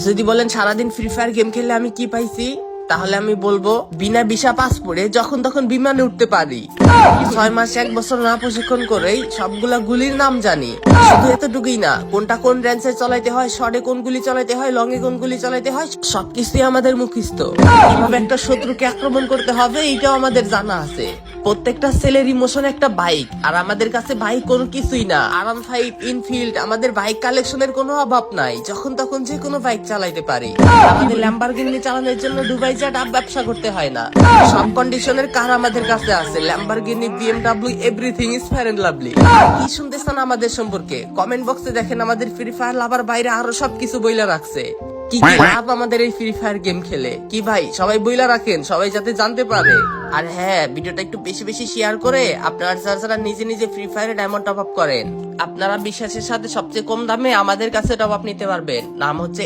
যদি বলেন সারাদিন ফ্রি ফায়ার গেম খেললে আমি কি পাইছি, তাহলে আমি বলবো বিনা ভিসা পাসপোর্টে যখন তখন বিমানে উঠতে পারি। 6 মাস 1 বছর না প্রশিক্ষণ করেই সবগুলা গুলির নাম জানি। শুধু এতটুকুই না, কোনটা কোন রেঞ্জে চালাইতে হয়, শর্টে কোন গুলি চালাইতে হয়, লং এ কোন গুলি চালাইতে হয়, সবকিছুই আমাদের মুখস্থ। কিভাবে একটা শত্রুকে আক্রমণ করতে হবে এইটাও আমাদের জানা আছে। প্রত্যেকটা ছেলের ইমোশন একটা বাইক, আর আমাদের কাছে বাইক কোনো কিছুই না। আরাম 5 ইনফিল্ড, আমাদের বাইক কালেকশনের কোনো অভাব নাই। যখন তখন যে কোনো বাইক চালাইতে পারি। আমাদের ল্যাম্বরগিনি চালানোর জন্য দুবাই যা ডাব ব্যবসা করতে হয় না। সব কন্ডিশনের কার আমাদের কাছে আছে, Lamborghini, BMW, everything is fair and lovely. কি শুনতেছেন আমাদের সম্পর্কে? কমেন্ট বক্সে দেখেন আমাদের ফ্রি ফায়ার লাভার বাইরে আরো সবকিছু বইলা রাখছে। কি কি লাভ আমাদের এই ফ্রি ফায়ার গেম খেলে, কি ভাই সবাই বইলা রাখেন, সবাই যাতে জানতে পারে। আর হ্যাঁ, ভিডিওটা একটু বেশি বেশি শেয়ার করে আপনারা যারা নিজে নিজে ফ্রি ফায়ারে ডায়মন্ড টপ আপ করেন, আপনারা বিশ্বাসের সাথে সবচেয়ে কম দামে আমাদের কাছে টপ আপ নিতে পারবেন। নাম হচ্ছে